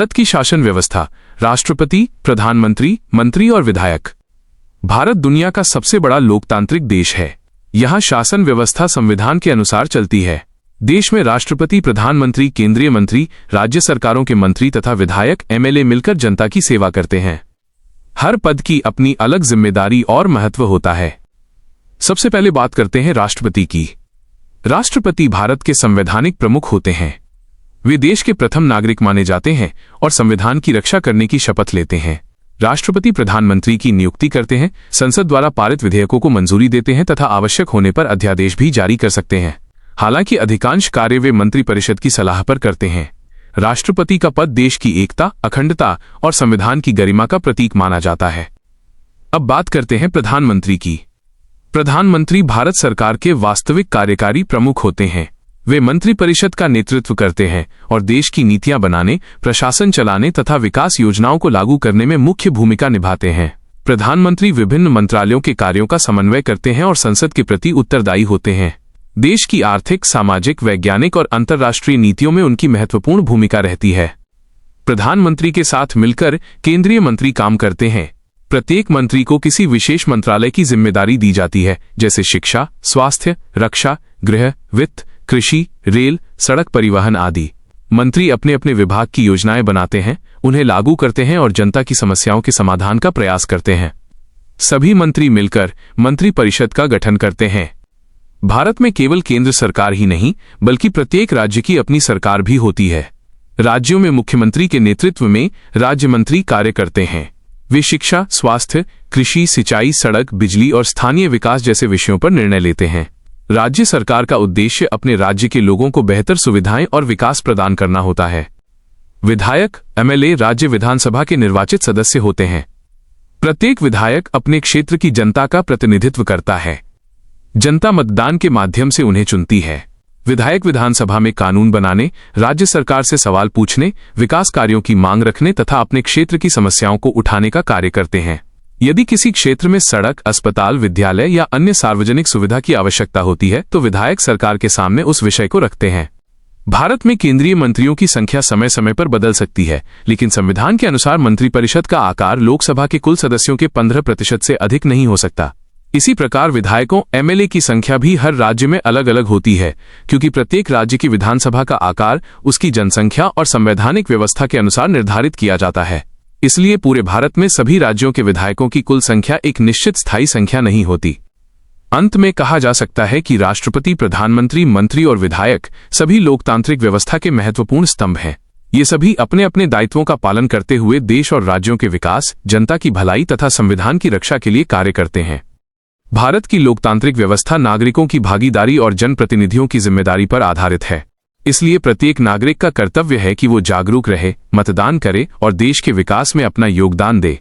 भारत की शासन व्यवस्था, राष्ट्रपति, प्रधानमंत्री, मंत्री और विधायक। भारत दुनिया का सबसे बड़ा लोकतांत्रिक देश है। यहाँ शासन व्यवस्था संविधान के अनुसार चलती है। देश में राष्ट्रपति, प्रधानमंत्री, केंद्रीय मंत्री, राज्य सरकारों के मंत्री तथा विधायक एमएलए मिलकर जनता की सेवा करते हैं। हर पद की अपनी अलग जिम्मेदारी और महत्व होता है। सबसे पहले बात करते हैं राष्ट्रपति की। राष्ट्रपति भारत के संवैधानिक प्रमुख होते हैं। वे देश के प्रथम नागरिक माने जाते हैं और संविधान की रक्षा करने की शपथ लेते हैं। राष्ट्रपति प्रधानमंत्री की नियुक्ति करते हैं, संसद द्वारा पारित विधेयकों को मंजूरी देते हैं तथा आवश्यक होने पर अध्यादेश भी जारी कर सकते हैं। हालांकि अधिकांश कार्य वे मंत्रिपरिषद की सलाह पर करते हैं। राष्ट्रपति का पद देश की एकता, अखंडता और संविधान की गरिमा का प्रतीक माना जाता है। अब बात करते हैं प्रधानमंत्री की। प्रधानमंत्री भारत सरकार के वास्तविक कार्यकारी प्रमुख होते हैं। वे मंत्रिपरिषद का नेतृत्व करते हैं और देश की नीतियां बनाने, प्रशासन चलाने तथा विकास योजनाओं को लागू करने में मुख्य भूमिका निभाते हैं। प्रधानमंत्री विभिन्न मंत्रालयों के कार्यों का समन्वय करते हैं और संसद के प्रति उत्तरदायी होते हैं। देश की आर्थिक, सामाजिक, वैज्ञानिक और अंतर्राष्ट्रीय नीतियों में उनकी महत्वपूर्ण भूमिका रहती है। प्रधानमंत्री के साथ मिलकर केंद्रीय मंत्री काम करते हैं। प्रत्येक मंत्री को किसी विशेष मंत्रालय की जिम्मेदारी दी जाती है, जैसे शिक्षा, स्वास्थ्य, रक्षा, गृह, वित्त, कृषि, रेल, सड़क परिवहन आदि। मंत्री अपने अपने विभाग की योजनाएं बनाते हैं, उन्हें लागू करते हैं और जनता की समस्याओं के समाधान का प्रयास करते हैं। सभी मंत्री मिलकर मंत्रिपरिषद का गठन करते हैं। भारत में केवल केंद्र सरकार ही नहीं, बल्कि प्रत्येक राज्य की अपनी सरकार भी होती है। राज्यों में मुख्यमंत्री के नेतृत्व में राज्य मंत्री कार्य करते हैं। वे शिक्षा, स्वास्थ्य, कृषि, सिंचाई, सड़क, बिजली और स्थानीय विकास जैसे विषयों पर निर्णय लेते हैं। राज्य सरकार का उद्देश्य अपने राज्य के लोगों को बेहतर सुविधाएं और विकास प्रदान करना होता है। विधायक, एमएलए राज्य विधानसभा के निर्वाचित सदस्य होते हैं। प्रत्येक विधायक अपने क्षेत्र की जनता का प्रतिनिधित्व करता है। जनता मतदान के माध्यम से उन्हें चुनती है। विधायक विधानसभा में कानून बनाने, राज्य सरकार से सवाल पूछने, विकास कार्यों की मांग रखने तथा अपने क्षेत्र की समस्याओं को उठाने का कार्य करते हैं। यदि किसी क्षेत्र में सड़क, अस्पताल, विद्यालय या अन्य सार्वजनिक सुविधा की आवश्यकता होती है तो विधायक सरकार के सामने उस विषय को रखते हैं। भारत में केंद्रीय मंत्रियों की संख्या समय समय पर बदल सकती है, लेकिन संविधान के अनुसार मंत्रिपरिषद का आकार लोकसभा के कुल सदस्यों के 15% से अधिक नहीं हो सकता। इसी प्रकार विधायकों, एमएलए की संख्या भी हर राज्य में अलग अलग होती है, क्योंकि प्रत्येक राज्य की विधानसभा का आकार उसकी जनसंख्या और संवैधानिक व्यवस्था के अनुसार निर्धारित किया जाता है। इसलिए पूरे भारत में सभी राज्यों के विधायकों की कुल संख्या एक निश्चित स्थायी संख्या नहीं होती। अंत में कहा जा सकता है कि राष्ट्रपति, प्रधानमंत्री, मंत्री और विधायक सभी लोकतांत्रिक व्यवस्था के महत्वपूर्ण स्तंभ हैं। ये सभी अपने अपने दायित्वों का पालन करते हुए देश और राज्यों के विकास, जनता की भलाई तथा संविधान की रक्षा के लिए कार्य करते हैं। भारत की लोकतांत्रिक व्यवस्था नागरिकों की भागीदारी और जनप्रतिनिधियों की जिम्मेदारी पर आधारित है। इसलिए प्रत्येक नागरिक का कर्तव्य है कि वो जागरूक रहे, मतदान करे और देश के विकास में अपना योगदान दे।